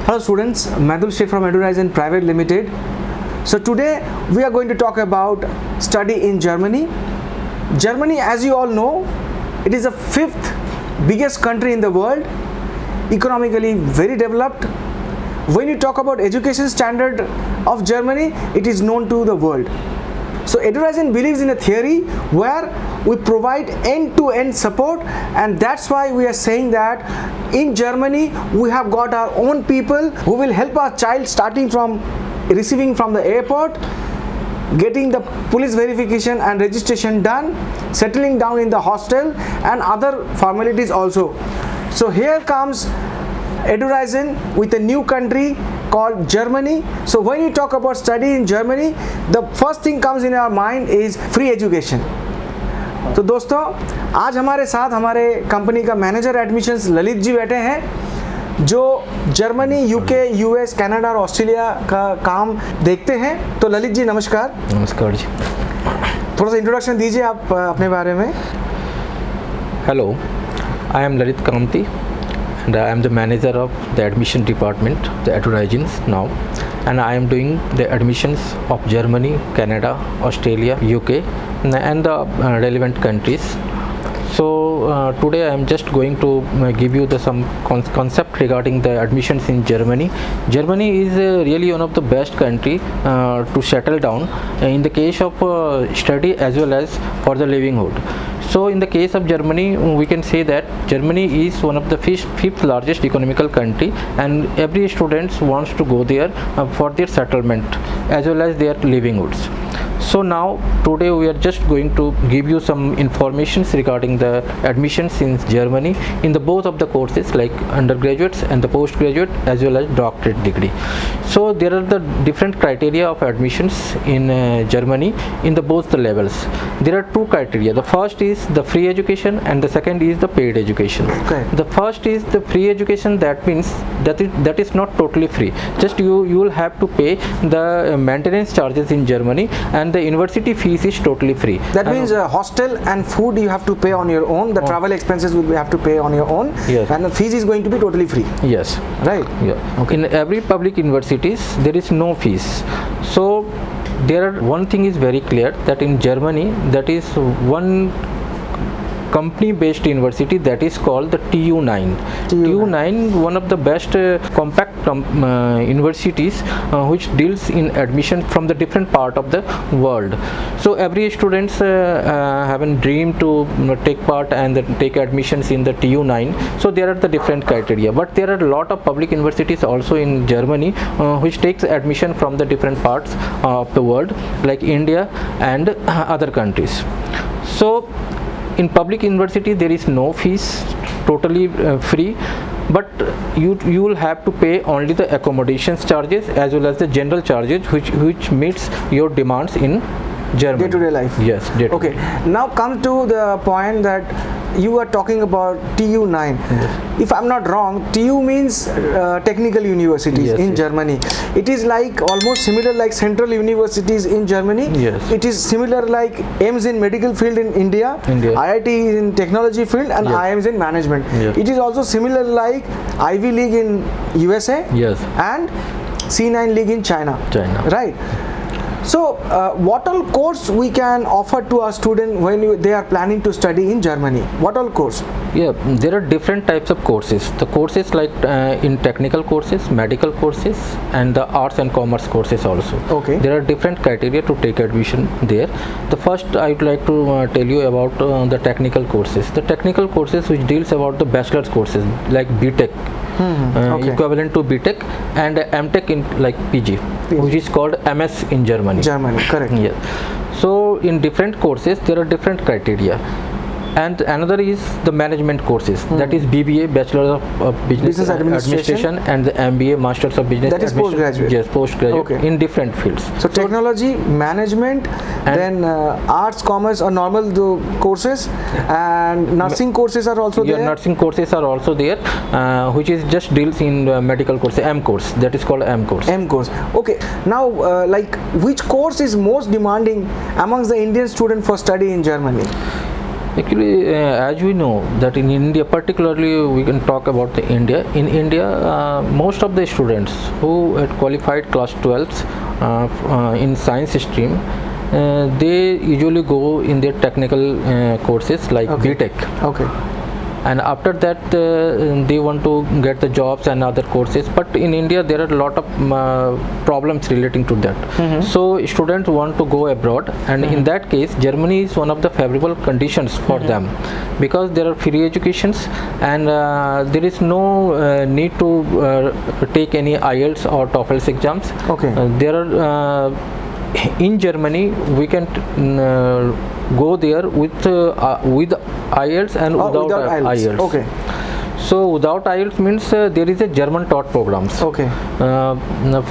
Hello students, Madhul Sheikh from Education Private Limited. So today we are going to talk about study in Germany. Germany, as you all know, it is the 5th biggest country in the world, economically very developed. When you talk about education standard of Germany, it is known to the world. So Education believes in a theory where we provide end-to-end support, and that's why we are saying that in Germany we have got our own people who will help our child starting from receiving from the airport, getting the police verification and registration done, settling down in the hostel and other formalities also. So here comes Education with a new country called Germany. So when you talk about study in Germany, the first thing comes in our mind is free education. तो दोस्तों, आज हमारे साथ हमारे company का manager admissions Lalit ji बैठे हैं, जो जर्मनी, यूके, यूएस, कनाडा और ऑस्ट्रेलिया का काम देखते हैं. तो ललित जी नमस्कार. नमस्कार जी. थोड़ा सा इंट्रोडक्शन दीजिए आप अपने बारे में. Hello, I am Lalit Kamti and I am the manager of the admission department, the Education now, and I am doing the admissions of Germany, Canada, Australia, UK and the relevant countries. So today I am just going to give you some concept regarding the admissions in Germany. Germany is really one of the best country to settle down in the case of study as well as for the livelihood. So in the case of Germany, we can say that Germany is one of the fifth largest economical country, and every student wants to go there for their settlement as well as their livelihoods. So now today we are just going to give you some informations regarding the admissions in Germany in the both of the courses like undergraduates and the postgraduate as well as doctorate degree. So there are the different criteria of admissions in Germany in the both the levels. There are two criteria. The first is the free education and the second is the paid education. Okay. The first is the free education. That means that is not totally free. Just you will have to pay the maintenance charges in Germany, and the university fees is totally free. That means hostel and food you have to pay on your own. The travel expenses will have to pay on your own. Yes. And the fees is going to be totally free. Yes. Right. Yeah. Okay. In every public universities there is no fees. So one thing is very clear, that in Germany that is one company based university that is called the TU9. TU9, one of the best compact universities which deals in admission from the different part of the world. So every students have a dream to take part and take admissions in the TU9. So there are the different criteria, but there are a lot of public universities also in Germany which takes admission from the different parts of the world like India and other countries. So in public university there is no fees, totally free, but you will have to pay only the accommodations charges as well as the general charges which meets your demands in Germany. Day-to-day life. Yes. Okay. Now come to the point that you are talking about TU9. Yes. If I'm not wrong, TU means technical universities yes, in yes. Germany. It is like almost similar like central universities in Germany. Yes. It is similar like AIMS in medical field in India. IIT in technology field, and yes. IIMS in management. Yes. It is also similar like Ivy League in USA. Yes. And C9 League in China. Right. So what all course we can offer to a student when they are planning to study in Germany? What all course? Yeah, there are different types of courses. The courses like in technical courses, medical courses and the arts and commerce courses also. Okay. There are different criteria to take admission there. The first I would like to tell you about the technical courses. The technical courses which deals about the bachelor's courses like BTech. Okay. Equivalent to BTech, and MTech in like PG, which is called MS in Germany. Correct. Yeah. So in different courses there are different criteria. And another is the management courses, that is BBA, Bachelor of Business Administration, and the MBA, Masters of Business That is postgraduate. Yes, postgraduate. Okay. In different fields. So technology, management, then arts, commerce or normal courses, and nursing courses are also there. Nursing courses are also there, which is just deals in medical course, M course, that is called M course. M course. Okay. Now, like which course is most demanding amongst the Indian student for study in Germany? Actually, as we know that in India, particularly we can talk about the India. In India, most of the students who had qualified class 12 in science stream, they usually go in their technical courses like BTech. Okay. And after that they want to get the jobs and other courses, but in India there are a lot of problems relating to that. So students want to go abroad, and in that case Germany is one of the favorable conditions for them, because there are free educations, and there is no need to take any IELTS or TOEFL exams. Okay. There are in Germany we can go there with IELTS and without IELTS. Okay. So without IELTS means there is a German taught programs. Okay.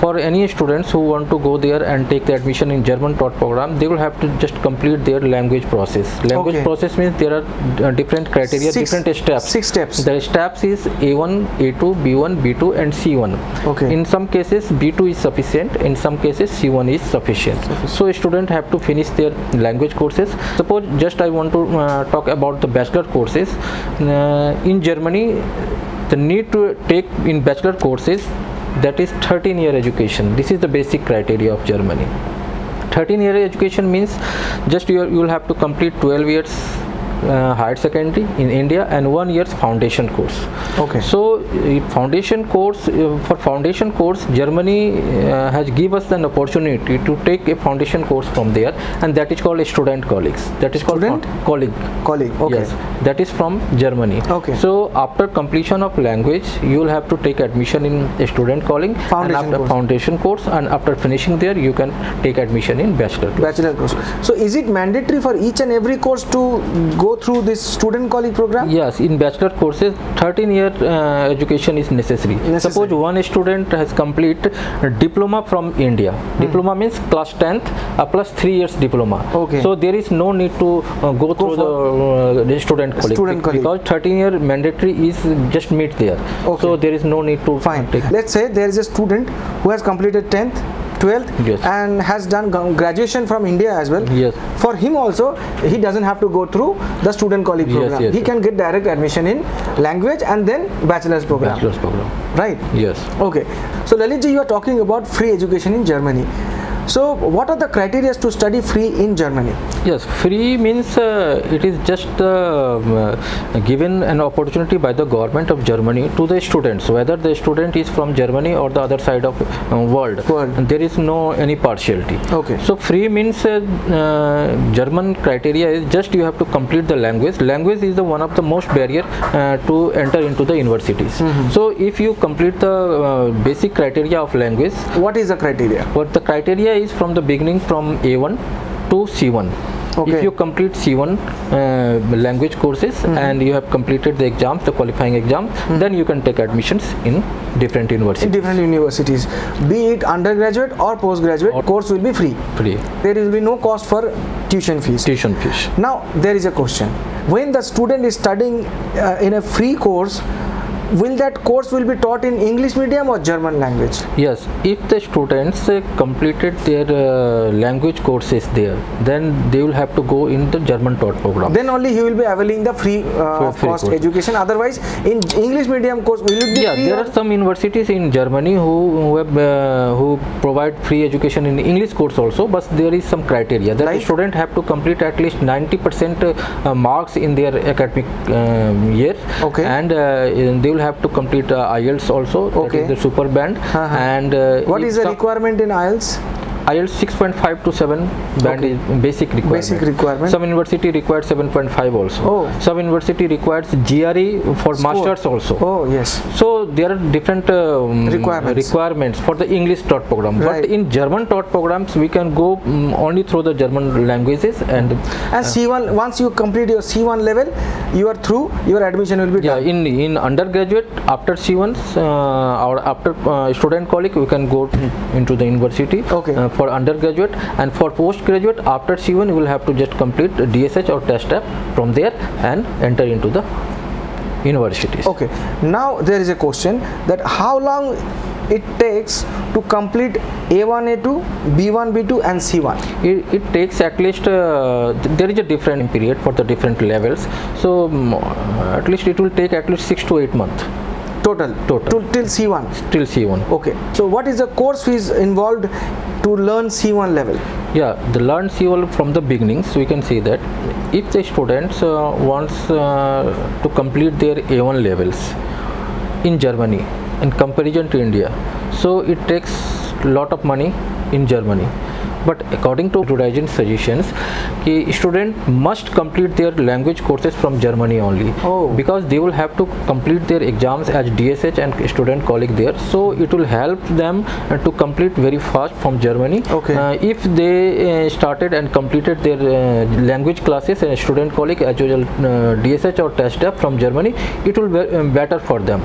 For any students who want to go there and take the admission in German taught program, they will have to just complete their language process. Language process means there are different criteria, different steps. 6 steps. The steps is A1, A2, B1, B2 and C1. Okay. In some cases B2 is sufficient, in some cases C1 is sufficient. So students have to finish their language courses. Suppose just I want to talk about the bachelor courses. In Germany, the need to take in bachelor courses, that is 13-year education. This is the basic criteria of Germany. 13-year education means just you will have to complete 12 years higher secondary in India and 1 year's foundation course. Okay. So foundation course, for foundation course Germany has give us an opportunity to take a foundation course from there, and that is called a student colleagues. That is called colleague. Okay. Yes, that is from Germany. Okay. So after completion of language, you will have to take admission in a student calling foundation course, and after finishing there, you can take admission in bachelor course. So is it mandatory for each and every course to go through this student colleague program? Yes, in bachelor courses 13-year education is necessary. Suppose one student has complete diploma from India. Diploma means class 10th plus 3 years diploma. Okay. So there is no need to go through the student colleague, because 13-year mandatory is just meet there. Okay. So there is no need to take. Let's say there is a student who has completed 10th, 12th, yes, and has done graduation from India as well. Yes. For him also, he doesn't have to go through the student colleague program. Yes, he can get direct admission in language and then bachelor's program. Right? Yes. Okay. So Lalitji, you are talking about free education in Germany. So what are the criteria to study free in Germany? Yes, free means it is just given an opportunity by the government of Germany to the students, whether the student is from Germany or the other side of world. And there is no any partiality. Okay. So free means German criteria is just you have to complete the language. Language is the one of the most barrier to enter into the universities. So if you complete the basic criteria of language. What is the criteria? What the criteria is from the beginning from A1 to C1. Okay. If you complete C1 language courses and you have completed the exams, the qualifying exam, then you can take admissions in different universities. In different universities, be it undergraduate or postgraduate, course will be free. There will be no cost for tuition fees. Now there is a question: when the student is studying in a free course, will that course will be taught in English medium or German language? Yes, if the students completed their language courses there, then they will have to go in the German taught program. Then only he will be availing the free cost education. Otherwise, in English medium course, will it be free? There are some universities in Germany who provide free education in English course also, but there is some criteria that the student have to complete at least 90% marks in their academic year. Okay. And they will have to complete IELTS also. Okay. That is the super band. And what is the requirement in IELTS? IELTS 6.5 to 7 band is basic requirement. Some university requires 7.5 also. Some university requires GRE for masters also. Oh yes. So there are different requirements for the English taught program. But in German taught programs, we can go only through the German languages. And C1, once you complete your C1 level, you are through. Your admission will be done. In undergraduate, after C1 or after student colleague, we can go into the university. Okay. For undergraduate, and for postgraduate after C1 you will have to just complete DSH or test app from there and enter into the universities. Okay. Now there is a question that how long it takes to complete A1, A2, B1, B2 and C1? It takes at least there is a different period for the different levels, so at least it will take at least 6 to 8 months Total till C1. till C1. Okay, so what is the course fees involved to learn C1 level? Yeah, the learn C1 from the beginning. So we can see that if the students wants to complete their A1 levels in Germany in comparison to India, so it takes lot of money in Germany. But according to Education suggestions, student must complete their language courses from Germany only, because they will have to complete their exams as DSH and student colleague there. So it will help them to complete very fast from Germany. If they started and completed their language classes and student colleague as usual DSH or test app from Germany, it will be better for them.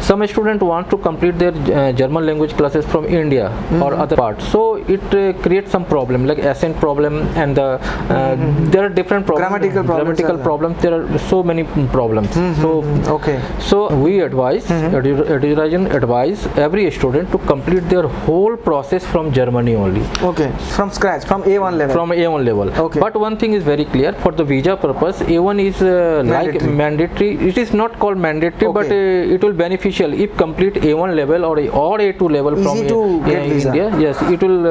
Some student want to complete their German language classes from India or other parts, so it creates some problem like accent problem and there are different problems, grammatical problems. There are so many problems. So we advise, Education advise every student to complete their whole process from Germany only. From scratch, from A1 level. From A1 level. But one thing is very clear, for the visa purpose, A1 is like mandatory. It is not called mandatory, but it will beneficial if complete A1 level or A2 level from India. Yes, it will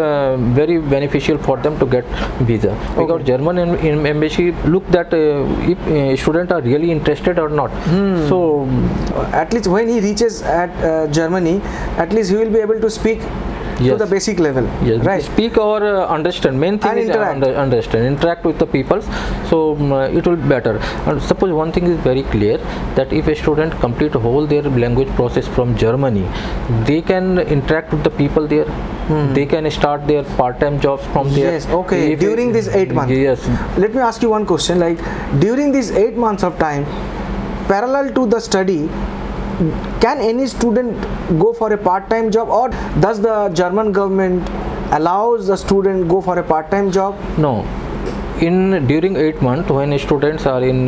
very beneficial for them to get visa, because German embassy look that if students are really interested or not. So at least when he reaches at Germany, at least he will be able to speak to the basic level, right? Speak or understand. Main thing is understand, interact with the people. So it will better. Suppose one thing is very clear, that if a student complete whole their language process from Germany, they can interact with the people there. They can start their part-time jobs from there. During these 8 months. Let me ask you one question. Like during these 8 months of time, parallel to the study, can any student go for a part-time job, or does the German government allows the student go for a part-time job? No. During 8 months, when students are in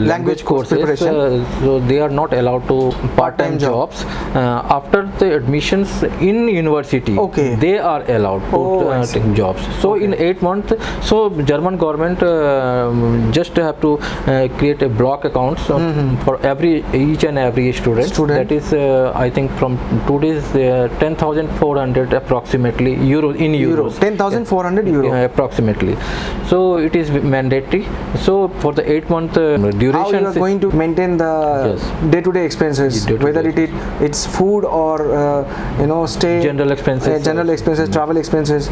language courses, so they are not allowed to part-time jobs. After the admissions in university, they are allowed to take jobs. So in 8 months, so German government just have to create a block accounts for each and every student. That is, I think from today's 10,400 approximately euros. 10,400 euro approximately. So it is mandatory. So for the 8 month duration, how you are going to maintain the day-to-day expenses, whether it's food or stay, general expenses, travel expenses.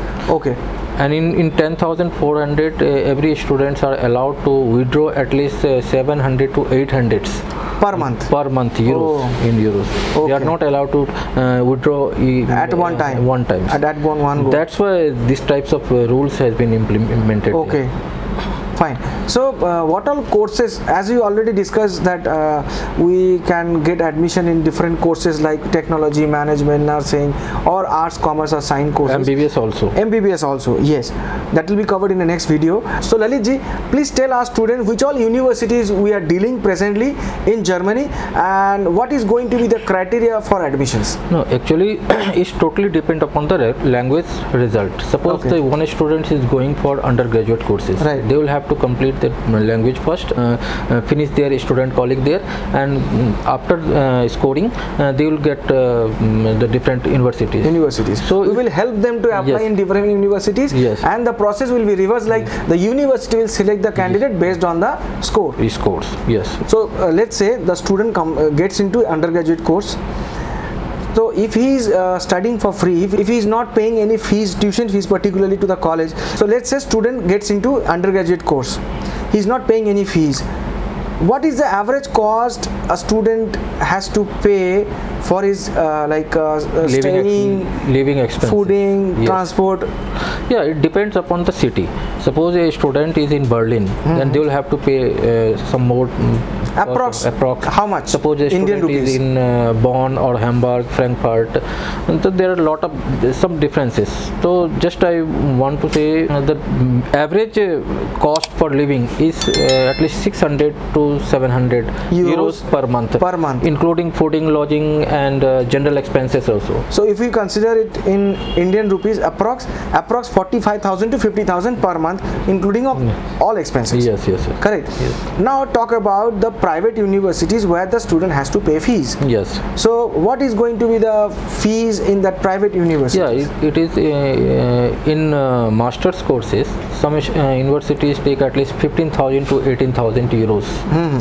And in 10,400 every students are allowed to withdraw at least 700 to 800 per month euros in euros. They are not allowed to withdraw at one time. At one go. That's why these types of rules has been implemented. Fine. So what all courses, as you already discussed, that we can get admission in different courses like technology, management, nursing, or arts, commerce, or science courses. MBBS also, yes. That will be covered in the next video. So Lalit ji, please tell our students which all universities we are dealing presently in Germany, and what is going to be the criteria for admissions? No, actually it's totally depend upon the language result. Suppose the one student is going for undergraduate courses, they will have to complete the language first, finish their student colleague there, and after scoring they will get the different universities. So we will help them to apply in different universities, and the process will be reversed, like the university will select the candidate based on the scores. So let's say the student gets into undergraduate course. So if he is studying for free, if he is not paying any fees, tuition fees particularly to the college, so let's say student gets into undergraduate course, he is not paying any fees. What is the average cost a student has to pay for his staying, living expenses, fooding, transport? It depends upon the city. Suppose a student is in Berlin, then they will have to pay some more. Approx how much? Suppose a Indian student rupees is in Bonn or Hamburg, Frankfurt, so there are a lot of some differences. So just I want to say the average cost for living is at least 600 to to 700 euros per month. Per month. Including fooding, lodging and general expenses also. So if we consider it in Indian rupees, approx 45,000 to 50,000 per month, including of all expenses. Yes, yes, yes. Correct. Yes. Now talk about the private universities where the student has to pay fees. Yes. So what is going to be the fees in that private university? Yeah, it is in master's courses. Some universities take at least 15,000 to 18,000 euros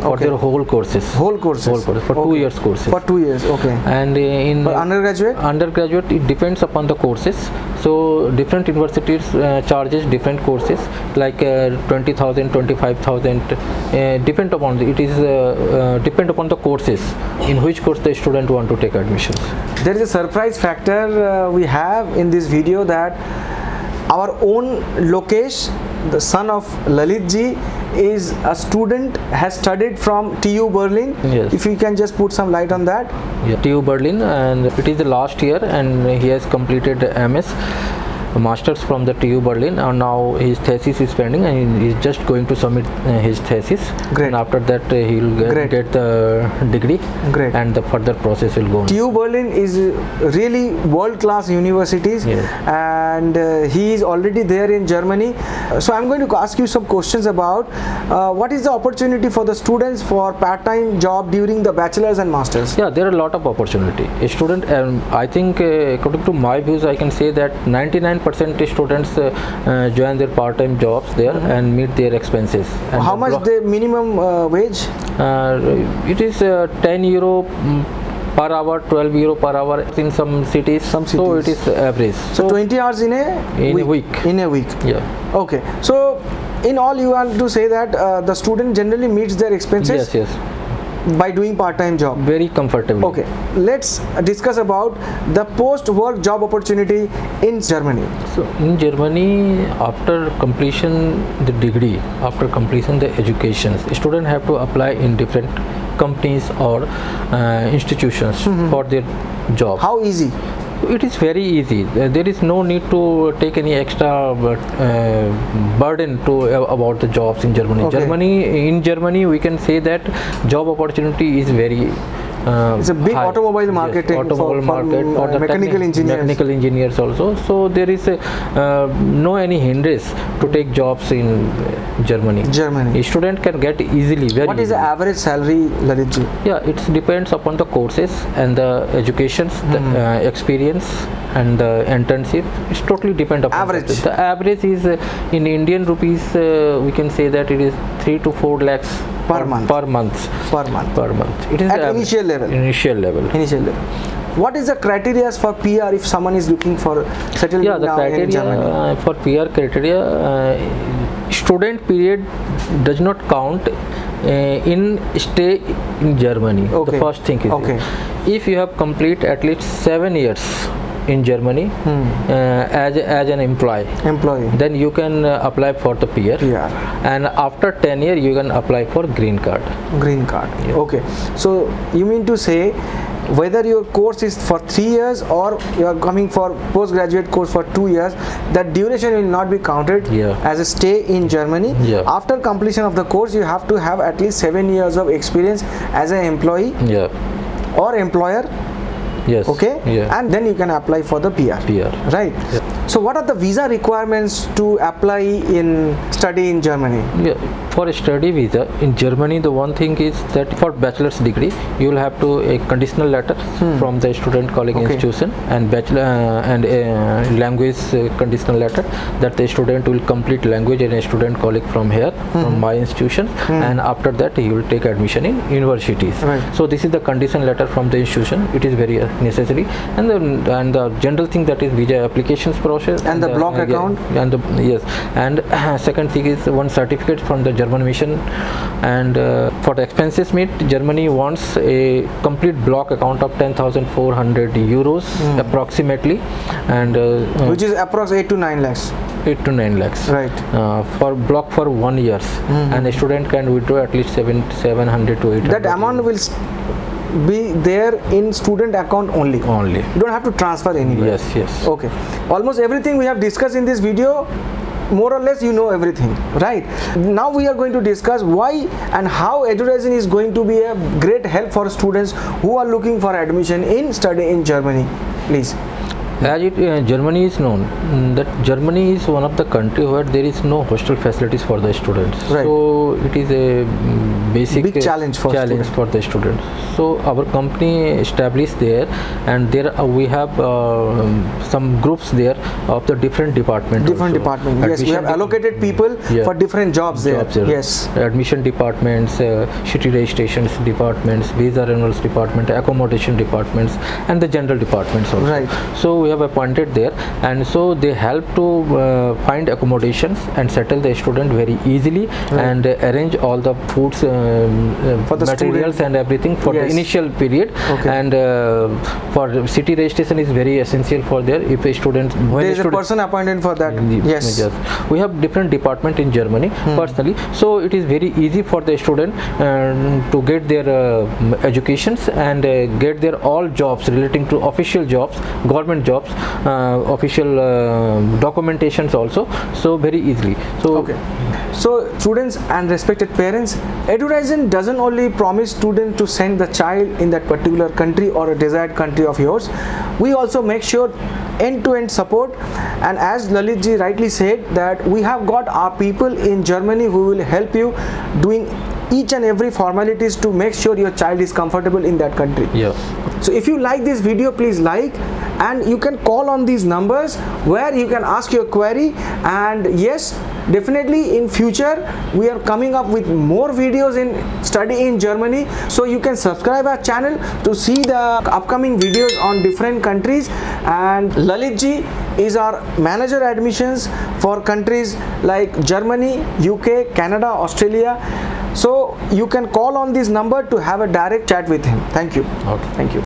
for their whole courses. Whole courses. Whole courses for 2 years courses. For 2 years, okay. And in For undergraduate? Undergraduate, it depends upon the courses. So different universities charges different courses like 20,000, 25,000. Depend upon depend upon the courses in which course the student want to take admissions. There is a surprise factor we have in this video, that our own Lokesh, the son of Lalit ji, is a student, has studied from TU Berlin. Yes. If you can just put some light on that. Yeah, TU Berlin, and it is the last year, and he has completed MS masters from the TU Berlin, and now his thesis is pending, and he is just going to submit his thesis. Great. And after that he will get the degree. Great. And the further process will go on. TU Berlin is really world-class universities. Yes. And he is already there in Germany. So I'm going to ask you some questions about what is the opportunity for the students for part-time job during the bachelor's and master's? Yeah, there are a lot of opportunity. A student, I think according to my views, I can say that 99% students join their part-time jobs there and meet their expenses. And how much the minimum wage? It is 10 euro per hour, 12 euro per hour in some cities. So it is average. So 20 hours in a week. In a week. Yeah. Okay. So in all, you want to say that the student generally meets their expenses. Yes, yes. By doing part-time job. Very comfortable. Okay, let's discuss about the post-work job opportunity in Germany. So in Germany, after completion the degree, after completion the education, students have to apply in different companies or institutions for their job. How easy? It is very easy. There is no need to take any extra burden about the jobs in Germany. Okay. In Germany, we can say that job opportunity is very it's a big high. automobile market, yes, automobile market for the mechanical engineers. Mechanical engineers also. So there is no any hindrance to take jobs in Germany. A student can get easily. What is the average salary, Lalitji? Yeah, it depends upon the courses and the educations, the experience and the internship. It's totally depend upon average. The average is in Indian rupees. We can say that it is 3 to 4 lakhs per month. Per month. It is at initial level. Initial level. What is the criteria for PR if someone is looking for settlement? Yeah, the criteria for PR criteria, student period does not count in stay in Germany. Okay. The first thing is if you have complete at least 7 years in Germany as an employee, then you can apply for the PR. And after 10 years you can apply for green card. Yeah. Okay, so you mean to say whether your course is for 3 years or you are coming for postgraduate course for 2 years, that duration will not be counted as a stay in Germany. After completion of the course, you have to have at least 7 years of experience as an employee or employer. Yes. Okay. And then you can apply for the PR. Right. So what are the visa requirements to apply in study in Germany? For a study visa in Germany, the one thing is that for bachelor's degree you will have to a conditional letter from the student calling institution, and bachelor and a language conditional letter that the student will complete language and a student calling from here from my institution, and after that he will take admission in universities. So this is the conditional letter from the institution. It is very necessary, and the general thing, that is visa applications process and the block account and second thing is one certificate from the German mission, and for the expenses meet, Germany wants a complete block account of 10,400 euros approximately, and which is approx 8 to 9 lakhs. 8 to 9 lakhs. For block for 1 year, and a student can withdraw at least 700 to 800. That amount will be there in student account only. You don't have to transfer anywhere. Yes. Okay. Almost everything we have discussed in this video more or less you know everything, right? Now we are going to discuss why and how Education is going to be a great help for students who are looking for admission in study in Germany. Please. As Germany is known, that Germany is one of the country where there is no hostel facilities for the students. Right. So it is a big challenge for the students. So our company established there, and there we have some groups there of the different departments. Yes, we have allocated people for different jobs there. Yes. Admission departments, city registrations departments, visa renewals department, accommodation departments, and the general departments also. Right. So we have appointed there, and so they help to find accommodations and settle the student very easily, and arrange all the foods, for the materials and everything for the initial period. And for city registration is very essential for there. If a student, there is a person appointed for that. Yes. We have different department in Germany personally, so it is very easy for the student to get their educations and get their all jobs relating to official jobs, government jobs, official documentations also, so very easily. So so students and respected parents, Education doesn't only promise students to send the child in that particular country or a desired country of yours. We also make sure end-to-end support, and as Lalit ji rightly said, that we have got our people in Germany who will help you doing each and every formalities to make sure your child is comfortable in that country. So if you like this video, please like, and you can call on these numbers where you can ask your query. And yes, definitely in future we are coming up with more videos in study in Germany, so you can subscribe our channel to see the upcoming videos on different countries. And Lalit ji is our manager admissions for countries like Germany, UK, Canada, Australia. So you can call on this number to have a direct chat with him. Thank you. Thank you.